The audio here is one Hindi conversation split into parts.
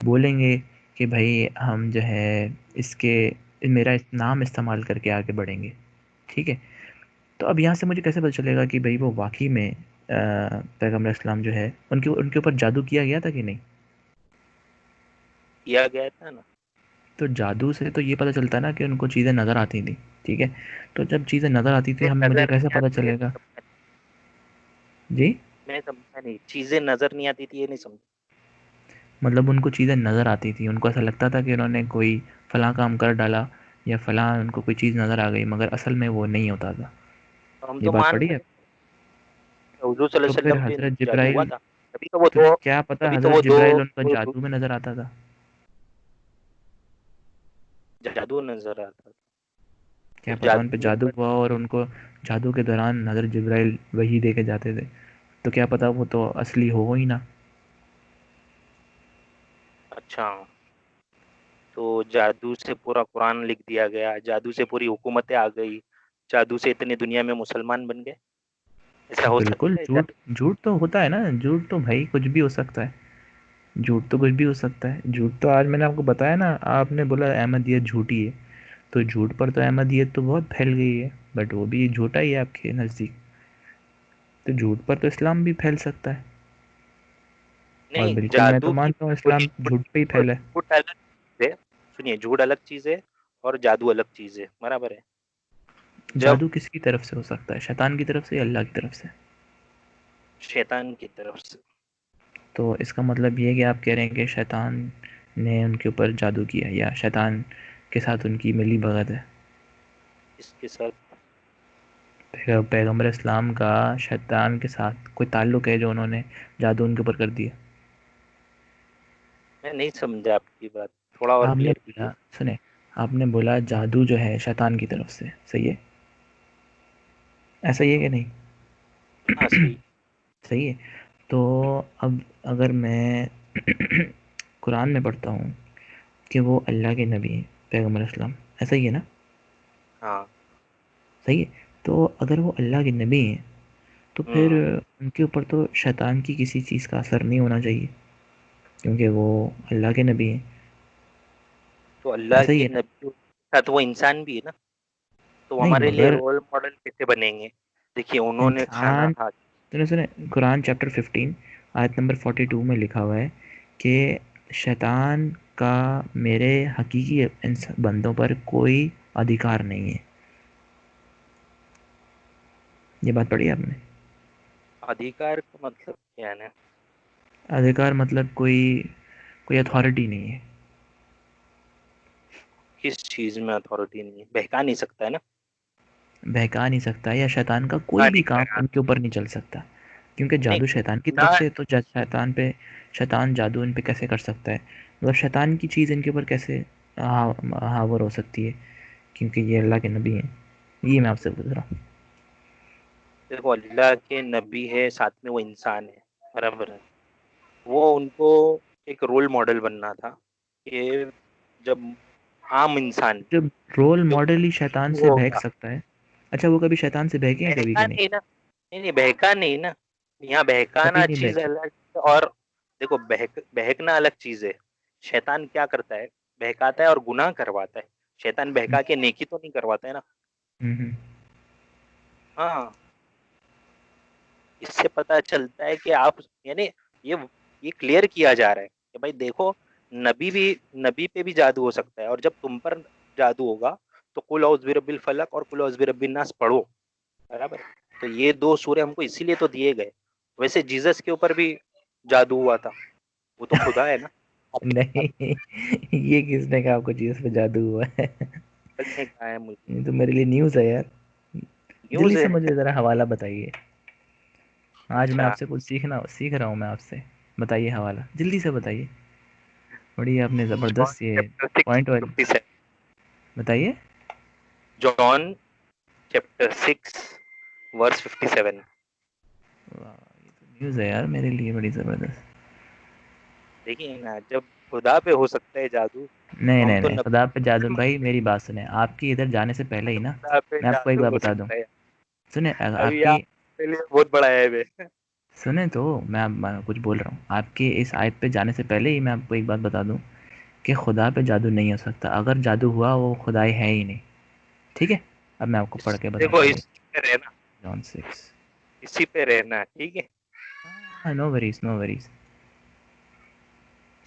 बोलेंगे कि भाई हम जो है इसके मेरा नाम इस्तेमाल करके आगे बढ़ेंगे, ठीक है। तो अब यहाँ से मुझे कैसे पता चलेगा कि भाई वो वाकई में पैगम्बर इस्लाम जो है उनके उनके ऊपर जादू किया गया था कि नहीं। किया गया था ना। तो जादू से तो ये पता चलता ना कि उनको चीज़ें नज़र आती थी, ठीक है। तो जब चीज़ें नज़र आती थी चीजें हमें मुझे नजर कैसे नहीं पता आती, ये नहीं चलेगा। समझा। जी। मैं समझा नहीं, चीजें नजर नहीं आती थी ये नहीं समझा। मतलब उनको चीज़ें नज़र आती थी, उनको ऐसा लगता था कि उन्होंने कोई फलां काम कर डाला या फलां उनको कोई चीज़ नज़र आ गई, मगर असल में वो नहीं होता था। तो हम ये तो बात मान पढ़ी रहे है। हैं हुजूर तो फिर सल्लल्लाहु अलैहि वसल्लम पे हज़रत जादू हुआ जिब्राइल, था। तभी तो वो तो दो क्या पता तभी तो हज़रत वो दो जिब्राइल उनको वो जादू में नज़र आता था। जादू नजर आता था। क्या तो पता उन पे जादू जादू हुआ और उनको जादू के दौरान हज़रत जिब्राइल वही दे के जाते थे। तो क्या पता वो तो असली हो ही ना। अच्छा, तो जादू से पूरा कुरान लिख दिया गया, जादू से पूरी हुकूमतें आ गई, जादू से इतनी दुनिया में मुसलमान बन गए, ऐसा हो बिल्कुल सकता है झूठ, झूठ तो होता है ना, झूठ तो भाई कुछ भी हो सकता है। झूठ तो कुछ भी हो सकता है। झूठ तो आज मैंने आपको बताया ना, आपने बोला अहमदियत झूठी है, तो झूठ पर तो अहमदियत तो बहुत फैल गई है, बट वो भी झूठा ही है आपके नज़दीक। तो झूठ पर तो इस्लाम भी फैल सकता है। और नहीं, बिल्कुल मैं तो जादू की मानता हूँ कोई इस्लाम झूठ पे ही फैला है। झूठ अलग चीज है। सुनिए, झूठ अलग चीज है और जादू अलग चीज है, बराबर है। जब जादू किसकी तरफ से हो सकता है, शैतान की तरफ से या अल्लाह की तरफ से। शैतान की तरफ से। तो इसका मतलब ये है कि आप कह रहे हैं कि शैतान ने उनके ऊपर जादू किया या शैतान के साथ उनकी मिली भगत है। इसके साथ पैगम्बर इस्लाम का शैतान के साथ कोई ताल्लुक है जो उन्होंने जादू उनके ऊपर कर दिया। मैं नहीं समझा आपकी बात, थोड़ा और आपने क्लियर बोला, कीजिए। सुने, आपने बोला जादू जो है शैतान की तरफ से, सही है, ऐसा ही है कि नहीं। हाँ सही। सही है। तो अब अगर मैं कुरान में पढ़ता हूँ कि वो अल्लाह के नबी हैं पैगम्बर इस्लाम, ऐसा ही है ना। हाँ। सही है। तो अगर वो अल्लाह के नबी हैं तो फिर हम्म। उनके ऊपर तो शैतान की किसी चीज़ का असर नहीं होना चाहिए, क्योंकि वो अल्लाह के नबी हैं। तो अल्लाह ऐसा ही के है ना। नबी के साथ वो इंसान भी है ना, तो नहीं हमारे लिए मगर रोल मॉडल कैसे बनेंगे। देखिए उन्होंने खाना इंसान, खा। सुने सुने, कुरान चैप्टर 15 आयत नंबर 42 में लिखा हुआ है कि शैतान का मेरे हकीकी बंदों पर कोई अधिकार नहीं है। ये बात पढ़ी आपने। अधिकार का मतलब क्या है ना। अधिकार मतलब कोई कोई अथॉरिटी नहीं है। किस चीज में अथॉरिटी नहीं है, बहका नहीं सकता है ना। बहका नहीं सकता, या शैतान का ना कोई भी नहीं काम पाएगा। उनके ऊपर नहीं चल सकता, क्योंकि नहीं जादू शैतान की ना। तरफ से, तो शैतान पे, शैतान जादू इन पे कैसे कर सकता है। मतलब शैतान की चीज़ इनके ऊपर कैसे हावर हो सकती है, क्योंकि ये अल्लाह के नबी हैं। ये मैं आपसे पूछ रहा हूँ। देखो अल्लाह के नबी है, साथ में वो इंसान है, बराबर है। वो उनको एक रोल मॉडल बनना था कि जब आम इंसान जब रोल जो मॉडल ही शैतान से बहक होगा। सकता है, अच्छा वो कभी शैतान से बहके हैं कभी बहका कि नहीं। नहीं ना। नहीं नहीं, बहका नहीं ना। यहाँ कभी बहकाना नहीं चीज बहके। अलग है और देखो बहकना अलग चीज है। शैतान क्या करता है, बहकाता है और गुनाह करवाता है। शैतान हम्म, बहका के नेकी तो नहीं करवाता है ना। हम्म। हाँ। इससे पता चलता है कि आप यानी ये ये क्लियर किया जा रहा है कि भाई देखो, नबी भी नबी पे भी जादू हो सकता है, और जब तुम पर जादू होगा तो कुल औज़ बिरब्बिल फलक और कुल औज़ बिरब्बिन नास पढ़ो, बराबर। तो ये दो सूरह हमको इसीलिए तो दिए गए। वैसे जीसस के ऊपर भी जादू हुआ था, वो तो खुदा है ना। नहीं, ये किसने कहा आपको जीसस पे जादू हुआ है। गूगल ने कहा है मुझे। ये तो मेरे लिए न्यूज़ है यार। जल्दी न्यूज से है। मुझे ज़रा हवाला बताइए। आज मैं अच्छा। आपसे कुछ सीख रहा हूँ मैं आपसे। बताइए हवाला, जल्दी से बताइए। बड़ी आपने जॉन ज़बरदस्त ये चैप्टर सिक्स पॉइंट वाली। फिफ्टी सेवन बताइए। John chapter 6 verse 57। वाह, ये तो न्यूज़ है यार मेरे लिए बड़ी ज़बरदस्त। देखिए ना, जब खुदा पे हो सकता है जादू, तो नहीं हम नहीं तो नहीं, नबी खुदा पे पे जादू, भाई मानते हैं। मेरी बात सुने, आपकी इधर जाने से पहले ही तो ना, खुदा पे मैं आपको एक जादू बार हो बता दूं। सकता है। सुने अभी आपकी, आपके लिए बहुत बड़ा ऐब है। सुने तो मैं कुछ बोल रहा हूँ आपके इस आयत पे जाने से पहले ही मैं आपको एक बात बता दूं कि खुदा पे जादू नहीं हो सकता। अगर जादू हुआ वो खुदाई है ही नहीं। ठीक है, अब मैं आपको पढ़ के देखो बताता हूँ। इसी पे रहना, जॉन 6। इसी पे रहना, ठीक है। हाँ, no worries no worries.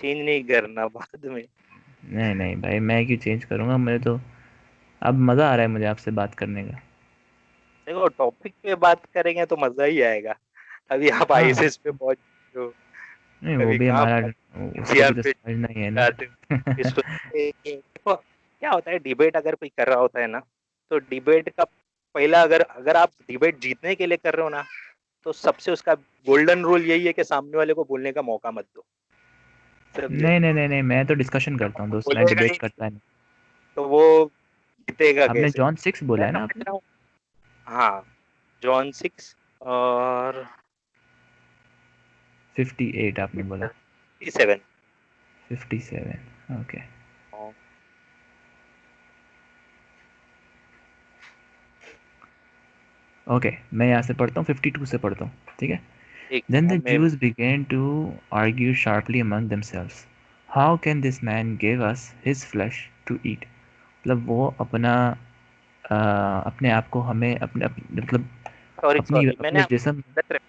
Change नहीं करना बाद में। नहीं नहीं भाई, मैं क्यों चेंज करूँगा, मुझे तो अब मज़ा आ रहा है मुझे आपसे बात करने का। देखो टॉपिक पे बात करेंगे तो मजा ही आएगा। अभी आप हाँ, आईएसएस पे पहुंच चुके हो, नहीं वो कभी भी कहाँ हमारा, पहुंच, उसको भी एनसीआर तो पे समझना ही है ना। जाते हो। इसको देखो क्या होता है, डिबेट अगर कोई कर रहा होता है ना, तो डिबेट का पहला, अगर अगर आप डिबेट जीतने के लिए कर रहे हो ना, तो सबसे उसका गोल्डन रूल यही है कि सामने वाले को बोलने का मौका मत दो। समझे? नहीं नहीं नहीं नहीं, मैं तो डिस्कशन करता हूँ दोस्त, मैं बोलेगा ही डिबेट नहीं करता नहीं। तो वो जीतेगा आपने कैसे? जॉन 6 बोला मैं है ना समझ आपने? रहा हूँ। हाँ, जॉन 6 और 58 आपने बोला। 57। 57, ओके। ओके, मैं यहाँ से पढ़ता हूँ, 52 से पढ़ता हूँ, ठीक है। ठीक Then है, the मैं Jews began to argue sharply among themselves. How can this man give us his flesh to eat? मतलब वो अपने आप को हमें मतलब सॉरी अपनी सॉरी मैंने अपने आपको जिस्म, गलत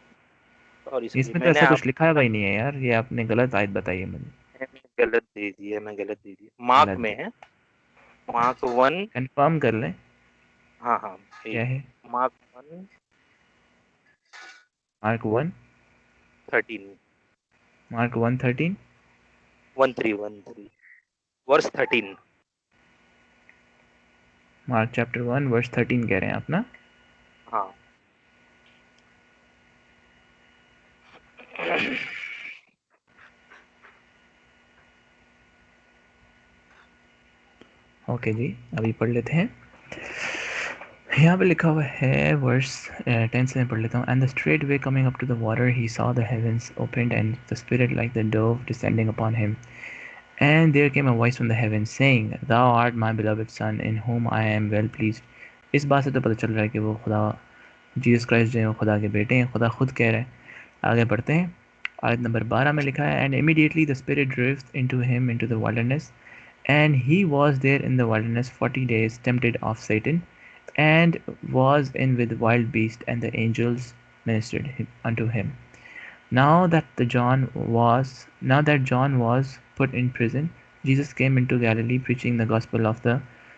सॉरी सॉरी इसमें तो मैंने ऐसा कुछ आप लिखा है भाई नहीं है यार, ये आपने गलत आयत बताई है मुझे। मैंने गलत दे दी है, मैं गलत दे दी, मार्क गलत में दे, है, मार्क 1। कंफर्म कर लें। हाँ हाँ, क्या एक है? Mark 1 Mark 1, 13, Mark 1:13। 13 verse 13। Mark chapter 1 verse 13 कह रहे हैं आप ना? हाँ। ओके जी, अभी पढ़ लेते हैं। यहाँ पे लिखा हुआ है वर्स 10 से मैं पढ़ लेता हूँ। And the straightway coming up to the water he saw the heavens opened and the spirit like the dove descending upon him and there came a voice from the heaven saying thou art my beloved son in whom I am well pleased। इस बात से तो पता चल रहा है कि वो खुदा, जीसस क्राइस्ट जो है वो खुदा के बेटे हैं, खुदा खुद कह रहे हैं। आगे बढ़ते हैं, आयत नंबर 12 में लिखा है and immediately the spirit drifted into him into the wilderness and he was there in the wilderness 40 days tempted of Satan and was in with wild beasts and the angels ministered unto him. Now that John was put in prison, Jesus came into Galilee preaching the gospel of the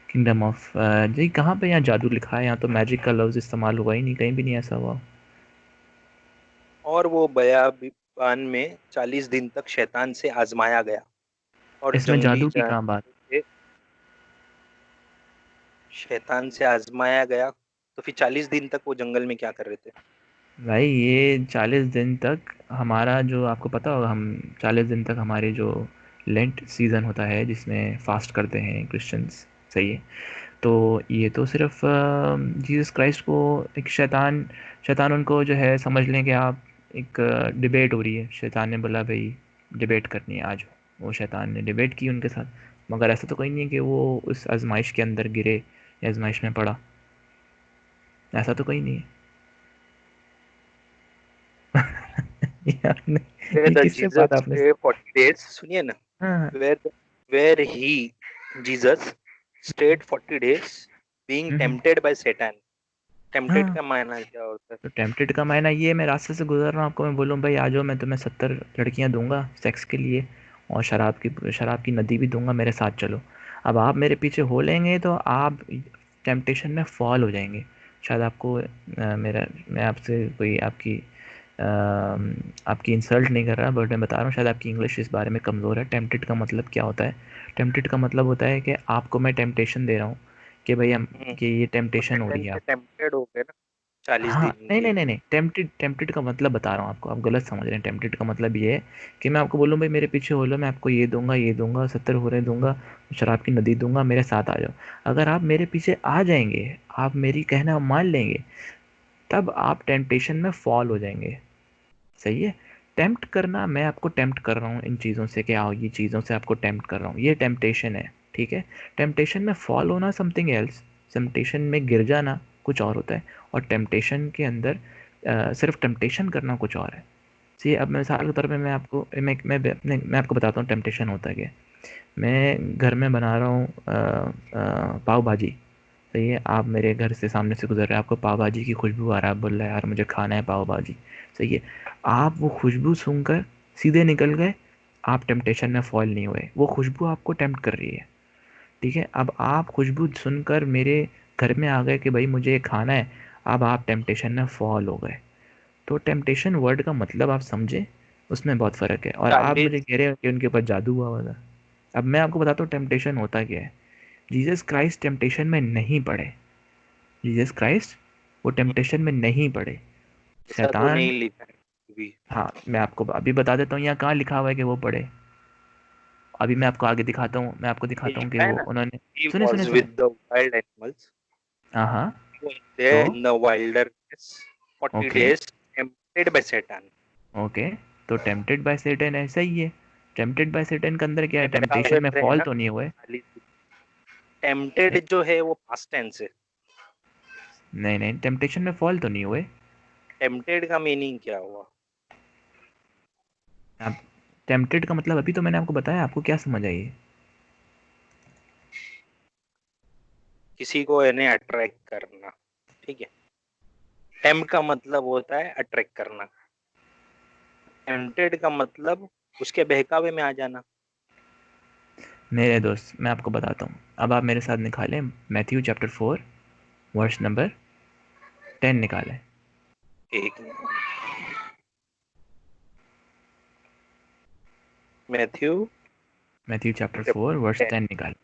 kingdom of जी कहाँ पे यहाँ जादू लिखा है? यहाँ तो मैजिक का लफ्ज़ इस्तेमाल हुआ ही नहीं, कहीं भी नहीं ऐसा हुआ। और वो बयाबान में 40 दिन तक शैतान से आजमाया गया और इसमें जंगली जादू की कहाँ बात? जानवरों से शैतान से आजमाया गया। तो फिर 40 दिन तक वो जंगल में क्या कर रहे थे? भाई ये 40 दिन तक हमारा जो, आपको पता होगा, हम 40 दिन तक हमारे जो लेंट सीज़न होता है जिसमें फास्ट करते हैं क्रिश्चियंस, सही है। तो ये तो सिर्फ जीसस क्राइस्ट को एक शैतान उनको जो है, समझ लें कि आप एक डिबेट हो रही है, शैतान ने बोला भाई डिबेट करनी है आज, वो शैतान ने डिबेट की उनके साथ। मगर ऐसा तो कोई नहीं है कि वो उस आजमाइश के अंदर गिरे या आजमाइश में पड़ा, ऐसा तो कोई नहीं है। ये आपने, Where ये the किससे Jesus बात आपने? stay 40 days, सुनिए ना। हाँ where where he Jesus stayed 40 days being hmm, tempted by Satan। Tempted हाँ। का मायना क्या होता है? तो टेम्पटेड का मायना ये, मैं रास्ते से गुजर रहा हूँ, आपको मैं बोलूँ भाई आ जाओ, मैं तुम्हें 70 लड़कियाँ दूंगा सेक्स के लिए, और शराब की नदी भी दूंगा, मेरे साथ चलो। अब आप मेरे पीछे हो लेंगे तो आप टेम्पटेशन में फॉल हो जाएंगे। शायद आपको मैं आपसे कोई आपकी इंसल्ट नहीं कर रहा, बट मैं बता रहा हूँ, शायद आपकी इंग्लिश इस बारे में कमज़ोर है। टेम्पटेड का मतलब क्या होता है? टेम्पटेड का मतलब होता है कि आपको मैं टेम्पटेशन दे रहा हूँ कि भाई हम, हम्म, कि ये तो टेम्पटेशन हो सेटन रही है से आप। टेम्पटेड हो गए ना 40 हाँ, दिन नहीं के नहीं नहीं लिए। नहीं, टेम्पटेड टेम्पटेड का मतलब बता रहा हूँ आपको, आप गलत समझ रहे हैं। टेम्पटेड का मतलब ये है कि मैं आपको बोलूँ भाई मेरे पीछे हो लो, मैं आपको ये दूंगा, 70 हो रहे दूंगा, शराब की नदी दूंगा, मेरे साथ आ जाओ। अगर आप मेरे पीछे आ जाएंगे, आप मेरी कहना मान लेंगे, तब आप टेम्पटेशन में फॉल हो जाएंगे। सही है। टेम्प्ट करना, मैं आपको टेम्प्ट कर रहा हूँ इन चीज़ों से, क्या हो, ये चीज़ों से आपको टेम्प्ट कर रहा हूँ, ये टेम्पटेशन है, ठीक है। टेम्पटेशन में फॉल होना समथिंग एल्स, टेम्पटेशन में गिर जाना कुछ और होता है, और टेम्पटेशन के अंदर सिर्फ टेम्पटेशन करना कुछ और है। सी अब मिसाल के तौर पे मैं आपको बताता हूँ टेम्पटेशन होता है क्या। मैं घर में बना रहा हूँ पाव भाजी, सही है। आप मेरे घर से सामने से गुजर रहे हैं, आपको पाव भाजी की खुशबू आ रहा है, आप बोल रहे हैं यार मुझे खाना है पाव भाजी, सही है। आप वो खुशबू सूंघकर सीधे निकल गए, आप टेम्पटेशन में फॉल नहीं हुए, वो खुशबू आपको टेम्प्ट कर रही है, ठीक है। अब आप खुशबू सुनकर मेरे घर में आ गए कि भाई मुझे ये खाना है, अब आप टेम्पटेशन में फॉल हो गए। तो टेम्पटेशन वर्ड का मतलब आप समझे, उसमें बहुत फ़र्क है। और आप मुझे 40 कह रहे हो कि उनके ऊपर जादू हुआ हुआ था। अब मैं आपको बताता हूँ टेम्पटेशन होता क्या है। जीसस क्राइस्ट टेम्पटेशन में नहीं पड़े, जीसस क्राइस्ट वो टेम्पटेशन में नहीं पड़े। ऐसा तो शैतान, नहीं लिखा है भी। हाँ मैं आपको अभी बता देता हूँ यहाँ कहाँ लिखा हुआ है कि वो पढ़े। अभी मैं आपको आगे दिखाता हूँ, मैं आपको ये दिखाता हूँ कि लिखा है वो ना, उन्होंने, he सुने सुने was सुने, with the wild animals, हाँ हाँ। he was तो there in the wilderness 40 okay, days tempted by Satan। Okay, तो टेम्प्टेड बाय सेटन ऐसा ही है। टेम्प्टेड बाय सेटन के अंदर क्या है, मेरे टेम्पटेशन में है फॉल ना तो नहीं हुए। टेम्पटेड जो है वो पास्ट टेंस है। नहीं नहीं, टेम्पटेशन में फॉल तो नहीं हुए। टेम्पटेड का मीनिंग क्या हुआ? आप, टेम्पटेड का मतलब अभी तो मैंने आपको बताया, आपको क्या समझ आई है। किसी को इन्हें अट्रैक्ट करना, ठीक है। टेम्प का मतलब होता है अट्रैक्ट करना, टेम्पटेड का मतलब उसके बहकावे में आ जाना। मेरे दोस्त मैं आपको बताता हूँ, अब आप मेरे साथ निकालें मैथ्यू चैप्टर 4 वर्स नंबर 10 निकालें। एक मैथ्यू मैथ्यू चैप्टर 4 वर्स 10 निकालें,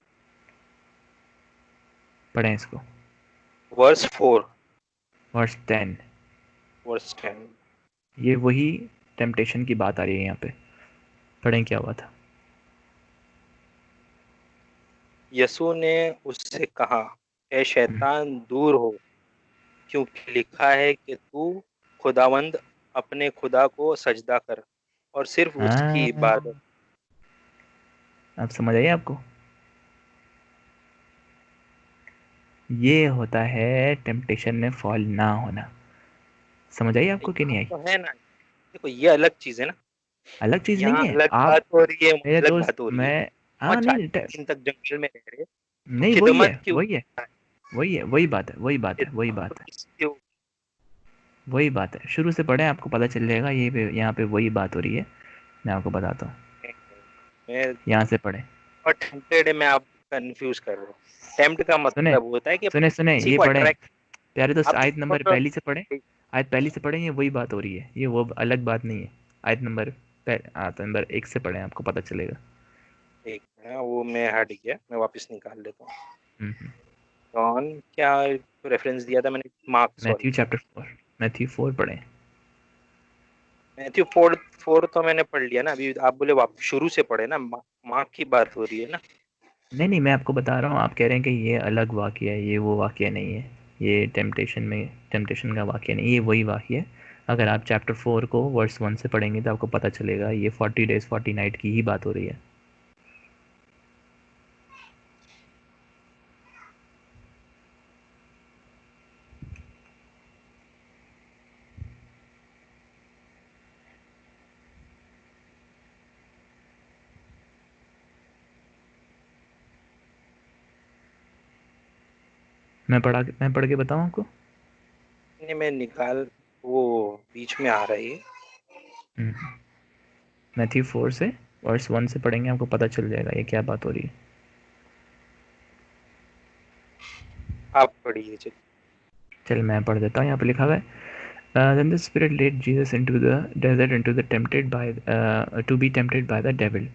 पढ़ें इसको। Verse 4 verse 10, verse 10। ये वही टेम्पटेशन की बात आ रही है यहाँ पे, पढ़ें क्या हुआ था। यसु ने उससे कहा, ए हम्म। शैतान दूर हो, क्योंकि लिखा है कि तू खुदावंद अपने खुदा को सजदा कर और सिर्फ उसकी हाँ, इबादत। अब समझ आई आपको, ये होता है टेम्पटेशन में फॉल ना होना। समझ आई आपको कि नहीं यहाँ आई। तो है ना, देखो ये अलग चीज है ना, अलग चीज़ नहीं यहाँ है अलग आप, बात हो रही है, वहाँ मेरे अलग दोस्त बात हो रही है। मैं, वहाँ हाँ नहीं 40 दिन तक जंगल में रह रहे, तो नहीं वही है, खिदमत क्यों? वही है, वही है, वही बात है, वही बात है, वही खिदमत तो बात है, किसकी होगी? वही बात है। शुरू से पढ़ें आपको पता चल जाएगा, ये पे यहाँ पे वही बात हो रही है। मैं आपको बताता हूँ, मैं यहाँ से पढ़ें। और टेम्पटेड में आप कंफ्यूज कर रहे हो। टेम्प्ट का सुने मतलब होता है कि सुने सुने, किसी ये को पढ़ें अट्रैक्ट। प्यारे दोस्त, आप आयत नंबर देखो पहली से पढ़ें। आयत पहली से पढ़ें, ये वही बात हो रही है, ये वो अलग बात नहीं है। आयत नंबर आयत नंबर 1 से पढ़ें, आपको पता चलेगा। एक है वो मैं हट गया, मैं वापस निकाल लेता हूँ। हम्म। कौन क्या रेफरेंस दिया था मैंने? Mark, sorry. Matthew chapter 4, Matthew 4 पढ़ें। मैथ्यू 4 4 तो मैंने पढ़ लिया ना, अभी आप बोले वापस शुरू से पढ़े ना, मार्क की बात हो रही है ना। नहीं नहीं, मैं आपको बता रहा हूँ, आप कह रहे हैं कि ये अलग वाक़या है, ये वो वाक़या नहीं है। ये टेम्पटेशन का वाक़या नहीं, ये वही वाक़या है। अगर आप चैप्टर 4 को वर्स 1 से पढ़ेंगे तो आपको पता चलेगा, ये 40 डेज़ 40 नाइट की ही बात हो रही है। मैं पढ़ के बताऊँ आपको। नहीं मैं निकाल, वो बीच में आ रही है। मैथ्यू 4 से वर्स 1 से पढ़ेंगे, आपको पता चल जाएगा ये क्या बात हो रही है। आप पढ़िए चलिए। चल मैं पढ़ देता हूँ, यहाँ पे लिखा हुआ है, then the spirit led Jesus into the desert into the tempted by to be tempted by the devil।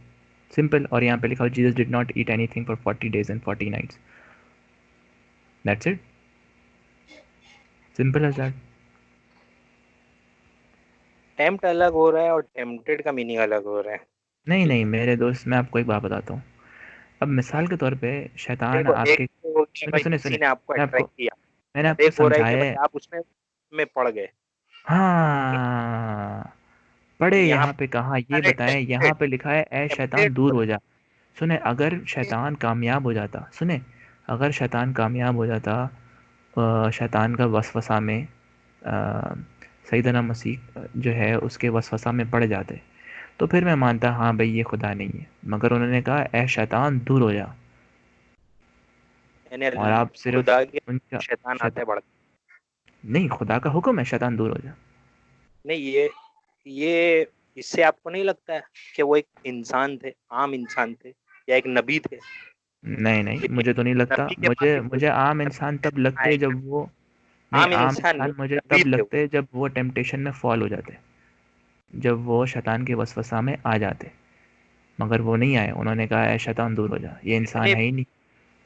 Simple. और यहाँ पे लिखा हुआ, Jesus did not eat anything for 40 days and 40 nights। That's it, simple as that। Tempt अलग हो रहा है और टेम्पटेड का मीनिंग अलग हो रहा है। नहीं ठीक नहीं है, मेरे दोस्त, मैं आपको एक बात बताता हूँ। अब मिसाल के तौर पे शैतान देखो एक आपके, तो हो गया सुने भाई सुने सुने, किसी ने आपको मैं आपको अट्रैक्ट किया, मैंने और आपको एक हो रहा है कि समझाया भाई है। आप उसमें में पड़ गए। ठीक है, हाँ, पढ़े यहाँ यहाँ पे कहाँ, ये अरे बताएं, यहाँ टेम्पटेड, पे लिखा है ए शैतान टेम्पटेड दूर हो हो जा। सुने, अगर शैतान कामयाब हो जाता, सुने, अगर शैतान कामयाब हो जाता शैतान का वसवसा में, सैयदना मसीह जो है उसके वसवसा में पड़ जाते, तो फिर मैं मानता हाँ भाई ये खुदा नहीं है। मगर उन्होंने कहा ए शैतान दूर हो जा, यानी और आप सिर्फ खुदा के उनका शैतान आता शैतान, है बढ़ता। नहीं, खुदा का हुक्म है शैतान दूर हो जा। नहीं, ये इससे आपको नहीं लगता है कि वो एक इंसान थे, आम इंसान थे, या एक नबी थे? नहीं नहीं, क्योंकि मुझे तो नहीं लगता। नबी के पास मुझे भी कोई मुझे आम इंसान तब लगते आएगा। जब वो, नहीं, आम आम इंसान नहीं, इंसान मुझे नबी तब थे वो। लगते जब वो टेम्पटेशन में फॉल हो जाते, जब वो शैतान के वसवसा में आ जाते। मगर वो नहीं आए, उन्होंने कहा ऐ शैतान दूर हो जा, ये इंसान जितने है ही नहीं।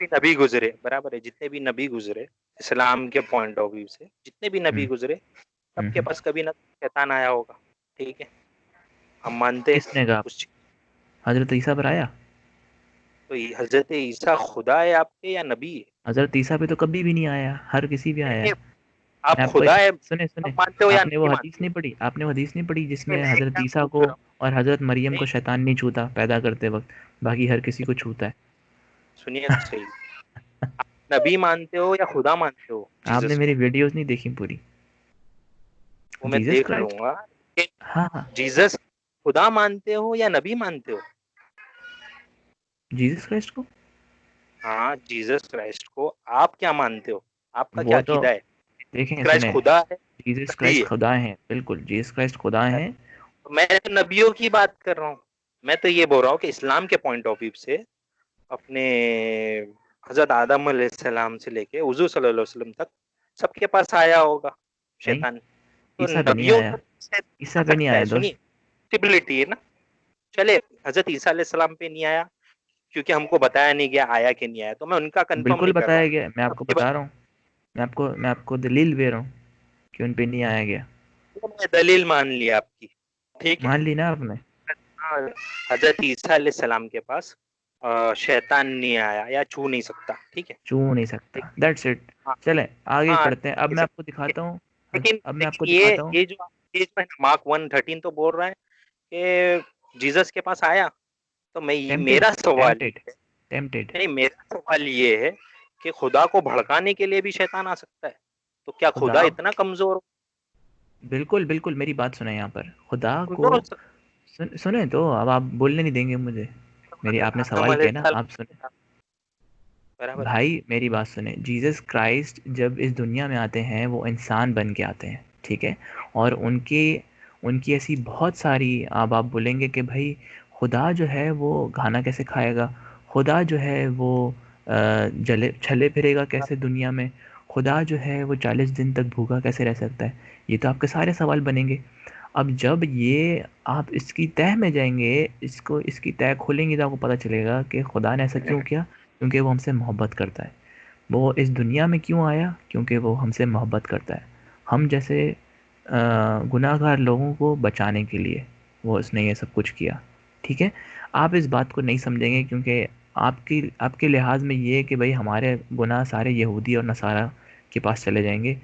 भी नबी गुजरे, बराबर है, जितने भी नबी गुजरे इस्लाम के पॉइंट ऑफ व्यू से, जितने भी नबी हम्म, गुजरे, सबके हम्म। पास कभी ना शैतान आया होगा। ठीक है, हम मानते हैं किसने कहा? उस चीज। हजरत ईसा पर आया? तो हजरत ईसा खुदा है आपके या नबी है? हजरत ईसा पे तो कभी भी नहीं आया, हर किसी पे आया नहीं, है। आप मैं आपको, खुदा है सुने आप सुने, मानते हो या आपने वो नहीं हदीस मानते हो? नहीं पढ़ी? आपने वो हदीस नहीं पढ़ी नहीं, जिसमें मैं हजरत क्या ईसा पूछ को रहा हूँ। और हजरत मरियम नहीं, को शैतान नहीं छूता पैदा करते वक्त, बाकी हर किसी को छूता है? सुनिए तो सही। आप नबी मानते हो या खुदा मानते हो आपने जीसस मेरी को? वीडियोस नहीं देखी पूरी? वो मैं जीसस देख क्राइस्ट, लूंगा। हाँ हाँ, जीसस खुदा मानते हो या नबी मानते हो? जीसस क्राइस्ट को। हाँ, जीसस क्राइस्ट को आप क्या मानते हो? आपका क्या वो तो अकीदा है? देखें क्राइस्ट सुने, खुदा है, जीसस नबी क्राइस्ट है? खुदा है, बिल्कुल जीसस क्राइस्ट खुदा है। तो मैं तो नबियों की बात कर रहा हूँ। मैं तो ये बोल रहा हूँ कि इस्लाम के पॉइंट ऑफ व्यू से अपने हजरत आदम अलैहिस्सलाम से लेके हुजूर सल्लल्लाहु अलैहि वसल्लम तक सबके पास आया होगा नहीं, शैतान। तो ईसा पे नहीं नबियों आया, पर शैतान ईसा आ पे नहीं सकता आया है, सुनिए, दोस्त। पॉसिबिलिटी है ना। चले, हजरत ईसा अलैहिस्सलाम पे नहीं आया क्योंकि हमको बताया नहीं गया आया कि नहीं आया, तो मैं उनका कंफर्म बिल्कुल नहीं कर रहा बताया हूँ। गया, मैं आपको सबकी बता रहा हूँ, मैं आपको दलील दे रहा हूँ कि उन पे नहीं आया गया। तो मैं दलील मान लिया आपकी। ठीक है। मान ली ना आपने? हाँ, हजरत ईसा अलैहिस्सलाम के पास शैतान नहीं आया या छू नहीं सकता। ठीक है। छू नहीं सकता, ठीक। That's it. हाँ। चले आगे हाँ, पढ़ते हैं, अब मैं आपको दिखाता हूँ। लेकिन अब मैं आपको लेकिन दिखाता हूँ। ये जो है मार्क 1:13 तो बोल रहा है कि जीसस के पास आया। तो टेम्पटेड, मेरा सवाल टेम्पटेड, ये है, टेम्पटेड। नहीं, मेरा सवाल ये है कि खुदा को भड़काने के लिए भी शैतान आ सकता है? तो क्या खुदा खुदा, इतना कमजोर बिल्कुल बिल्कुल, मेरी बात सुने, यहाँ पर खुदा को कमजोर हो सकता सुने तो, अब आप बोलने नहीं देंगे मुझे। है? मेरी आपने आदम सवाल किया ना, आप सुने। अलैहिस्सलाम, बराबर है। भाई मेरी बात सुने, जीसस क्राइस्ट जब इस दुनिया में आते हैं वो इंसान बन के आते हैं, ठीक है? और उनकी उनकी ऐसी बहुत सारी, अब आप बोलेंगे कि भाई खुदा जो है वो खाना कैसे खाएगा, खुदा जो है वो जले छले फिरेगा कैसे दुनिया में, खुदा जो है वो 40 दिन तक भूखा कैसे रह सकता है? ये तो आपके सारे सवाल बनेंगे। अब जब ये आप इसकी तह में जाएंगे, इसको इसकी तह खोलेंगे, तो आपको पता चलेगा कि खुदा ने ऐसा क्यों किया। क्योंकि वो हमसे मोहब्बत करता है। वो इस दुनिया में क्यों आया? क्योंकि वो हमसे मोहब्बत करता है। हम जैसे गुनाहगार लोगों को बचाने के लिए वो उसने ये सब कुछ किया, ठीक है? आप इस बात को नहीं समझेंगे क्योंकि आपकी आपके लिहाज में ये है कि भाई हमारे गुनाह सारे यहूदी और नसारा के पास चले जाएंगे।